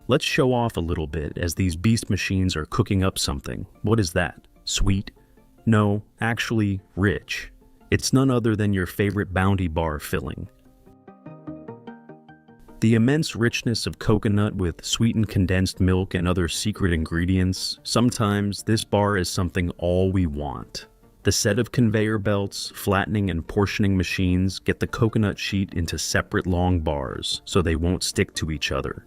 Let's show off a little bit as these beast machines are cooking up something. What is that? Sweet? No, actually rich. It's none other than your favorite Bounty bar filling. The immense richness of coconut with sweetened condensed milk and other secret ingredients, sometimes this bar is something all we want. The set of conveyor belts, flattening and portioning machines get the coconut sheet into separate long bars so they won't stick to each other.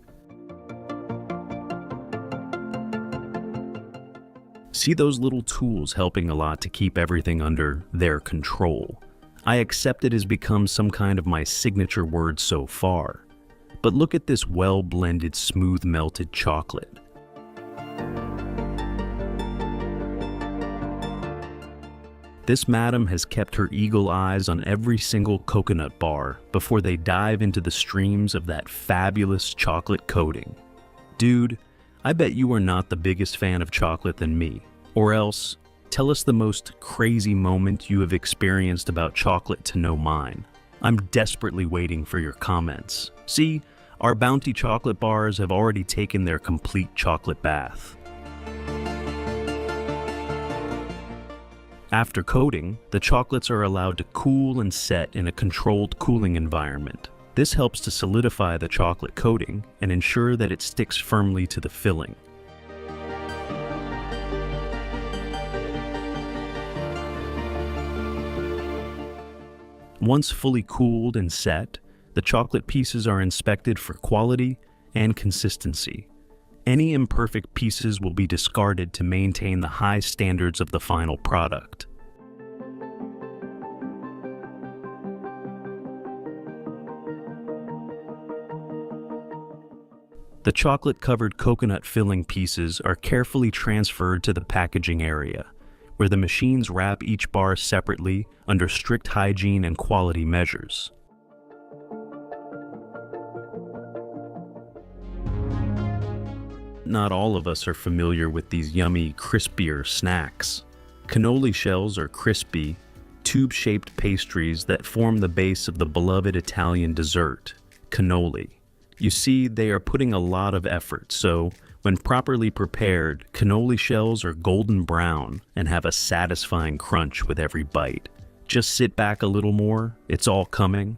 See those little tools helping a lot to keep everything under their control. I accept it has become some kind of my signature word so far. But look at this well-blended, smooth melted chocolate. This madam has kept her eagle eyes on every single coconut bar before they dive into the streams of that fabulous chocolate coating. Dude, I bet you are not the biggest fan of chocolate than me. Or else, tell us the most crazy moment you have experienced about chocolate to know mine. I'm desperately waiting for your comments. See, our Bounty chocolate bars have already taken their complete chocolate bath. After coating, the chocolates are allowed to cool and set in a controlled cooling environment. This helps to solidify the chocolate coating and ensure that it sticks firmly to the filling. Once fully cooled and set, the chocolate pieces are inspected for quality and consistency. Any imperfect pieces will be discarded to maintain the high standards of the final product. The chocolate-covered coconut filling pieces are carefully transferred to the packaging area, where the machines wrap each bar separately under strict hygiene and quality measures. Not all of us are familiar with these yummy, crispier snacks. Cannoli shells are crispy, tube-shaped pastries that form the base of the beloved Italian dessert, cannoli. You see, they are putting a lot of effort, so when properly prepared, cannoli shells are golden brown and have a satisfying crunch with every bite. Just sit back a little more, it's all coming.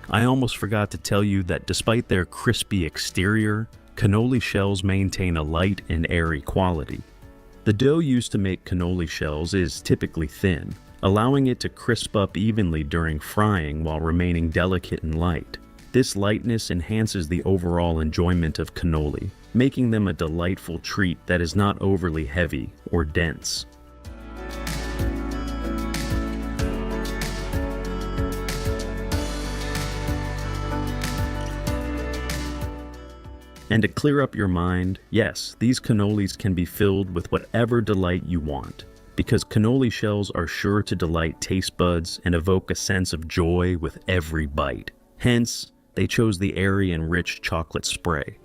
I almost forgot to tell you that despite their crispy exterior, cannoli shells maintain a light and airy quality. The dough used to make cannoli shells is typically thin, allowing it to crisp up evenly during frying while remaining delicate and light. This lightness enhances the overall enjoyment of cannoli, making them a delightful treat that is not overly heavy or dense. And to clear up your mind, yes, these cannolis can be filled with whatever delight you want, because cannoli shells are sure to delight taste buds and evoke a sense of joy with every bite. Hence, they chose the airy and rich chocolate spray.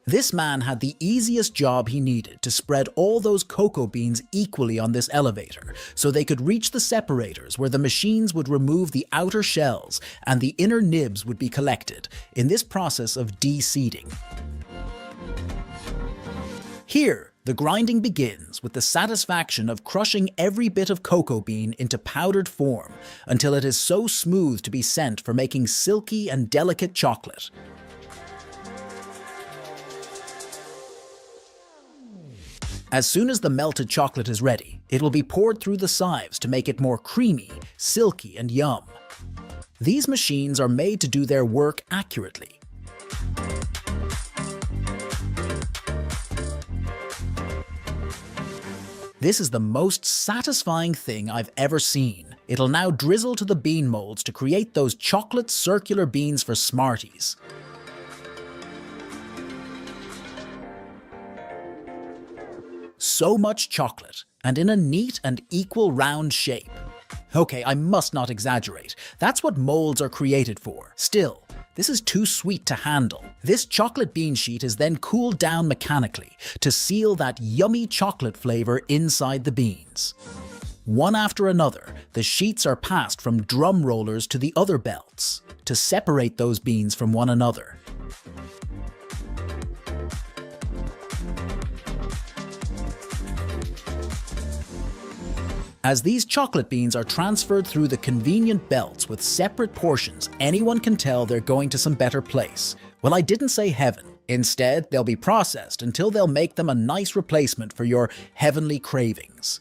This man had the easiest job he needed to spread all those cocoa beans equally on this elevator, so they could reach the separators where the machines would remove the outer shells and the inner nibs would be collected in this process of de-seeding. Here, the grinding begins with the satisfaction of crushing every bit of cocoa bean into powdered form until it is so smooth to be sent for making silky and delicate chocolate. As soon as the melted chocolate is ready, it will be poured through the sieves to make it more creamy, silky, and yum. These machines are made to do their work accurately. This is the most satisfying thing I've ever seen. It'll now drizzle to the bean molds to create those chocolate circular beans for Smarties. So much chocolate, and in a neat and equal round shape. Okay, I must not exaggerate. That's what molds are created for. Still, this is too sweet to handle. This chocolate bean sheet is then cooled down mechanically to seal that yummy chocolate flavor inside the beans. One after another, the sheets are passed from drum rollers to the other belts to separate those beans from one another. As these chocolate beans are transferred through the convenient belts with separate portions, anyone can tell they're going to some better place. Well, I didn't say heaven. Instead, they'll be processed until they'll make them a nice replacement for your heavenly cravings.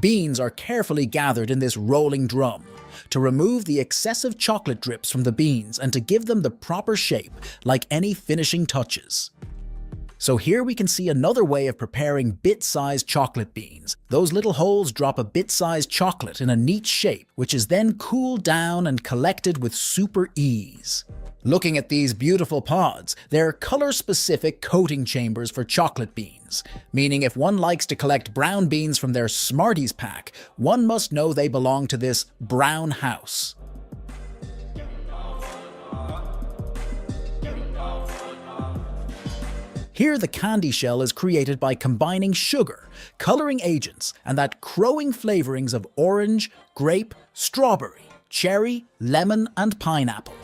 Beans are carefully gathered in this rolling drum to remove the excessive chocolate drips from the beans and to give them the proper shape, like any finishing touches. So here we can see another way of preparing bit-sized chocolate beans. Those little holes drop a bit-sized chocolate in a neat shape, which is then cooled down and collected with super ease. Looking at these beautiful pods, they're color-specific coating chambers for chocolate beans, meaning if one likes to collect brown beans from their Smarties pack, one must know they belong to this brown house. Here the candy shell is created by combining sugar, coloring agents, and that crowing flavorings of orange, grape, strawberry, cherry, lemon, and pineapple.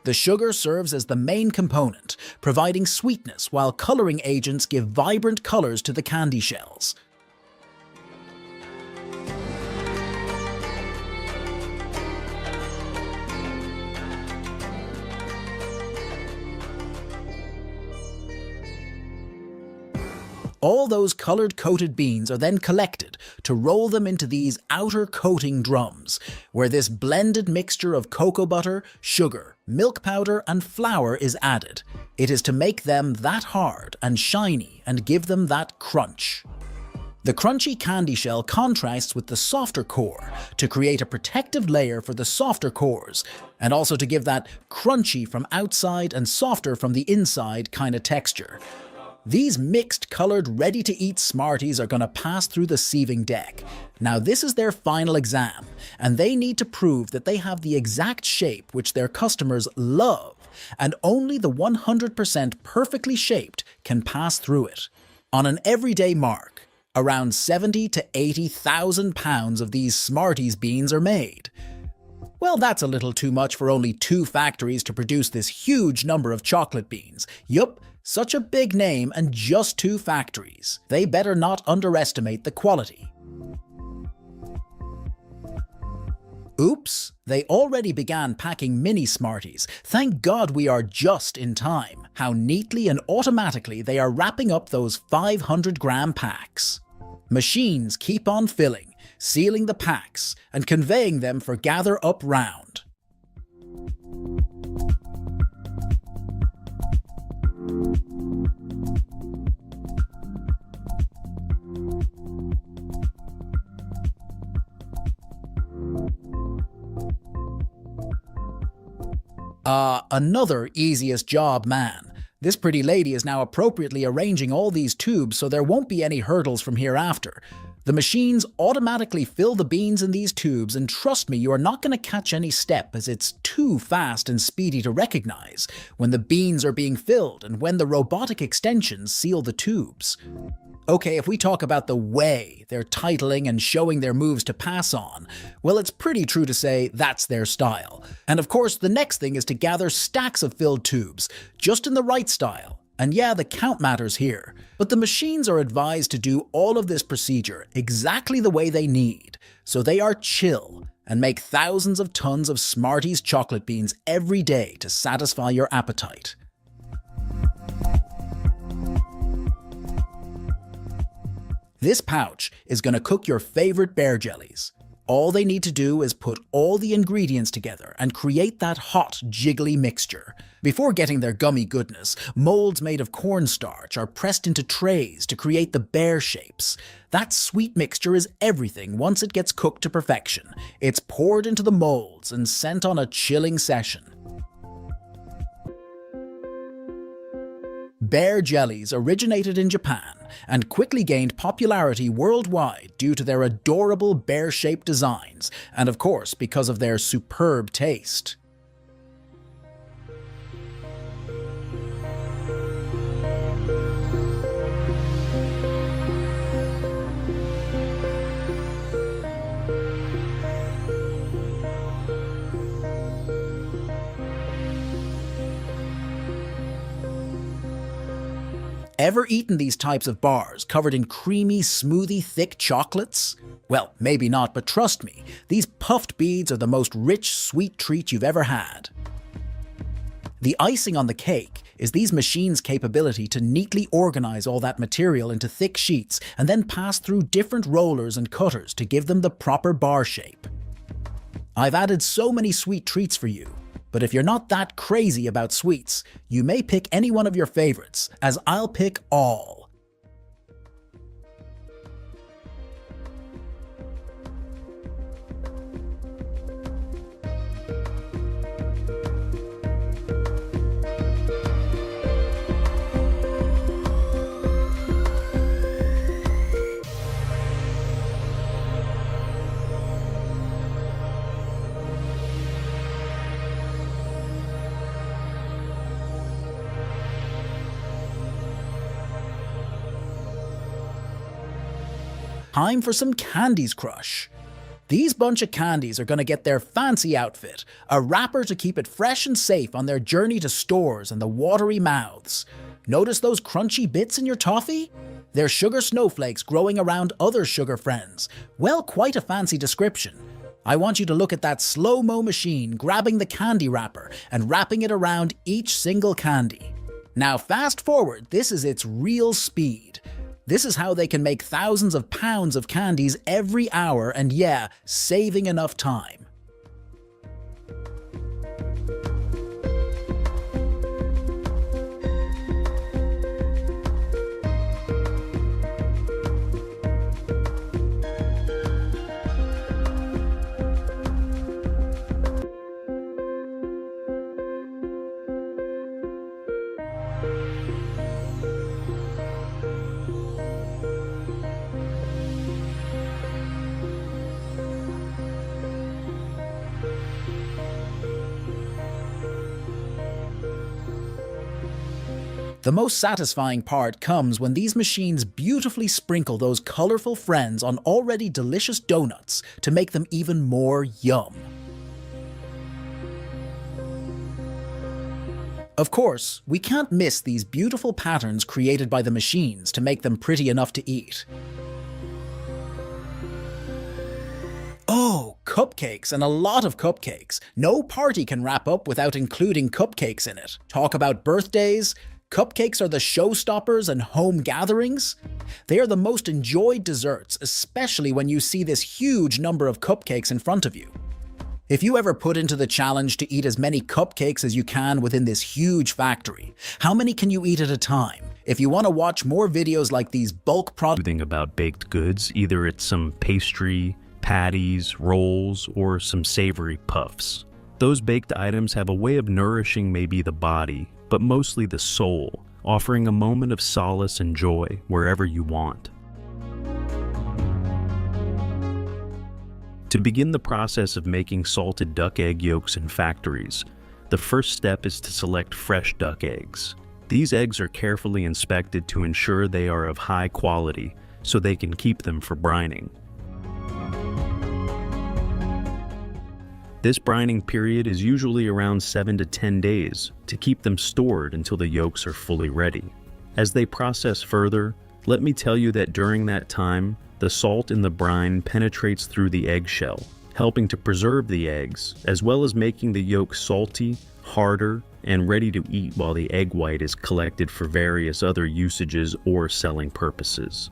The sugar serves as the main component, providing sweetness while coloring agents give vibrant colors to the candy shells. All those colored coated beans are then collected to roll them into these outer coating drums, where this blended mixture of cocoa butter, sugar, milk powder, and flour is added. It is to make them that hard and shiny and give them that crunch. The crunchy candy shell contrasts with the softer core to create a protective layer for the softer cores, and also to give that crunchy from outside and softer from the inside kind of texture. These mixed colored ready-to-eat Smarties are going to pass through the sieving deck. Now this is their final exam, and they need to prove that they have the exact shape which their customers love, and only the 100% perfectly shaped can pass through it. On an everyday mark, around 70 to 80,000 pounds of these Smarties beans are made. Well, that's a little too much for only 2 factories to produce this huge number of chocolate beans. Yup. Such a big name and just 2 factories. They better not underestimate the quality. Oops, they already began packing mini Smarties. Thank God we are just in time. How neatly and automatically they are wrapping up those 500-gram packs. Machines keep on filling, sealing the packs, and conveying them for gather up round. Another easiest job man. This pretty lady is now appropriately arranging all these tubes so there won't be any hurdles from hereafter. The machines automatically fill the beans in these tubes, and trust me, you are not going to catch any step as it's too fast and speedy to recognize when the beans are being filled and when the robotic extensions seal the tubes. Okay, if we talk about the way they're titling and showing their moves to pass on, well, it's pretty true to say that's their style. And of course, the next thing is to gather stacks of filled tubes, just in the right style. And yeah, the count matters here, but the machines are advised to do all of this procedure exactly the way they need, so they are chill and make thousands of tons of Smarties chocolate beans every day to satisfy your appetite. This pouch is going to cook your favorite bear jellies. All they need to do is put all the ingredients together and create that hot, jiggly mixture. Before getting their gummy goodness, molds made of cornstarch are pressed into trays to create the bear shapes. That sweet mixture is everything once it gets cooked to perfection. It's poured into the molds and sent on a chilling session. Bear jellies originated in Japan and quickly gained popularity worldwide due to their adorable bear-shaped designs, and of course because of their superb taste. Ever eaten these types of bars covered in creamy, smoothie, thick chocolates? Well, maybe not, but trust me, these puffed beads are the most rich, sweet treat you've ever had. The icing on the cake is these machines' capability to neatly organize all that material into thick sheets and then pass through different rollers and cutters to give them the proper bar shape. I've added so many sweet treats for you. But if you're not that crazy about sweets, you may pick any one of your favorites, as I'll pick all. Time for some Candies Crush. These bunch of candies are going to get their fancy outfit, a wrapper to keep it fresh and safe on their journey to stores and the watery mouths. Notice those crunchy bits in your toffee? They're sugar snowflakes growing around other sugar friends. Well, quite a fancy description. I want you to look at that slow-mo machine grabbing the candy wrapper and wrapping it around each single candy. Now fast forward, this is its real speed. This is how they can make thousands of pounds of candies every hour and yeah, saving enough time. The most satisfying part comes when these machines beautifully sprinkle those colorful friends on already delicious donuts to make them even more yum. Of course, we can't miss these beautiful patterns created by the machines to make them pretty enough to eat. Oh, cupcakes, and a lot of cupcakes. No party can wrap up without including cupcakes in it. Talk about birthdays. Cupcakes are the showstoppers and home gatherings. They are the most enjoyed desserts, especially when you see this huge number of cupcakes in front of you. If you ever put into the challenge to eat as many cupcakes as you can within this huge factory, how many can you eat at a time? If you want to watch more videos like these bulk products About baked goods, either it's some pastry, patties, rolls, or some savory puffs. Those baked items have a way of nourishing maybe the body, but mostly the soul, offering a moment of solace and joy wherever you want. To begin the process of making salted duck egg yolks in factories, the first step is to select fresh duck eggs. These eggs are carefully inspected to ensure they are of high quality, so they can keep them for brining. This brining period is usually around 7 to 10 days to keep them stored until the yolks are fully ready. As they process further, let me tell you that during that time, the salt in the brine penetrates through the eggshell, helping to preserve the eggs, as well as making the yolk salty, harder, and ready to eat while the egg white is collected for various other usages or selling purposes.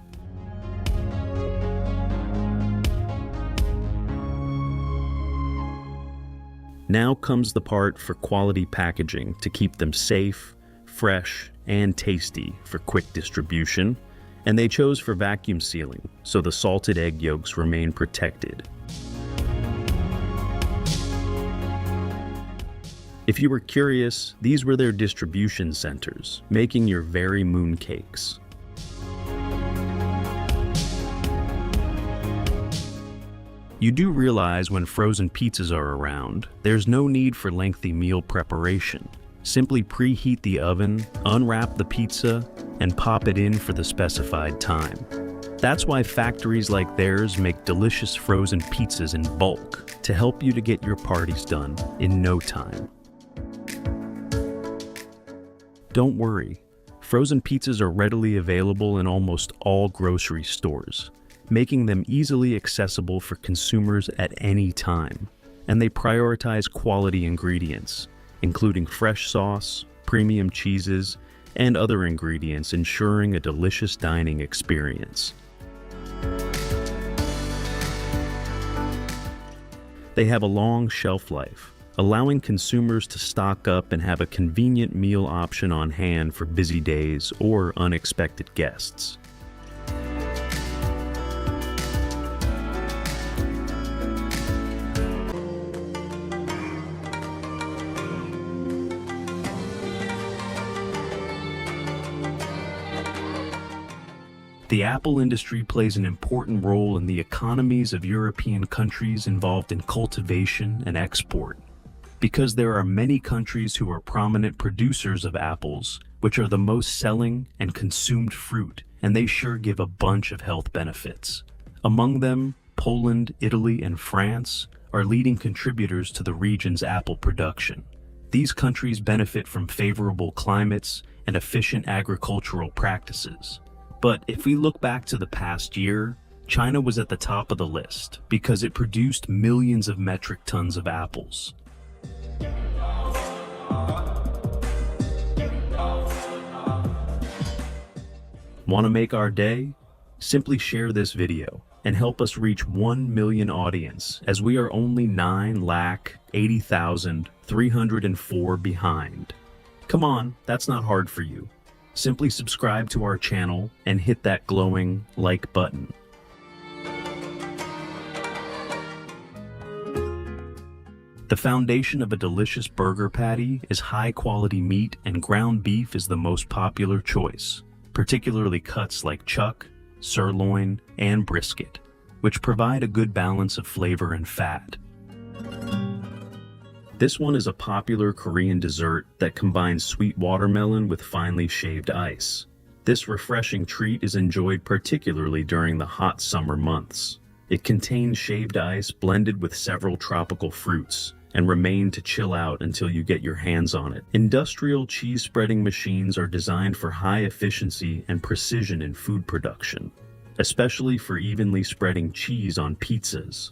Now comes the part for quality packaging to keep them safe, fresh, and tasty for quick distribution, and they chose for vacuum sealing so the salted egg yolks remain protected. If you were curious, these were their distribution centers, making your very mooncakes. You do realize when frozen pizzas are around, there's no need for lengthy meal preparation. Simply preheat the oven, unwrap the pizza, and pop it in for the specified time. That's why factories like theirs make delicious frozen pizzas in bulk to help you to get your parties done in no time. Don't worry, frozen pizzas are readily available in almost all grocery stores, making them easily accessible for consumers at any time. And they prioritize quality ingredients, including fresh sauce, premium cheeses, and other ingredients, ensuring a delicious dining experience. They have a long shelf life, allowing consumers to stock up and have a convenient meal option on hand for busy days or unexpected guests. The apple industry plays an important role in the economies of European countries involved in cultivation and export. Because there are many countries who are prominent producers of apples, which are the most selling and consumed fruit, and they sure give a bunch of health benefits. Among them, Poland, Italy, and France are leading contributors to the region's apple production. These countries benefit from favorable climates and efficient agricultural practices. But if we look back to the past year, China was at the top of the list because it produced millions of metric tons of apples. Want to make our day? Simply share this video and help us reach 1 million audience, as we are only 9,80,304 behind. Come on, that's not hard for you. Simply subscribe to our channel and hit that glowing like button. The foundation of a delicious burger patty is high-quality meat, and ground beef is the most popular choice, particularly cuts like chuck, sirloin, and brisket, which provide a good balance of flavor and fat. This one is a popular Korean dessert that combines sweet watermelon with finely shaved ice. This refreshing treat is enjoyed particularly during the hot summer months. It contains shaved ice blended with several tropical fruits and remain to chill out until you get your hands on it. Industrial cheese spreading machines are designed for high efficiency and precision in food production, especially for evenly spreading cheese on pizzas.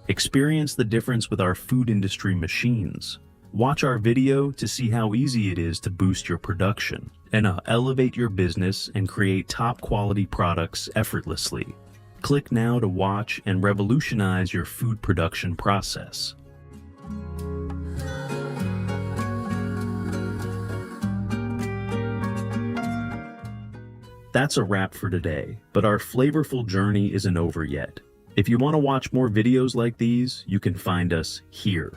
Experience the difference with our food industry machines. Watch our video to see how easy it is to boost your production and elevate your business and create top quality products effortlessly. Click now to watch and revolutionize your food production process. That's a wrap for today, but our flavorful journey isn't over yet. If you want to watch more videos like these, you can find us here.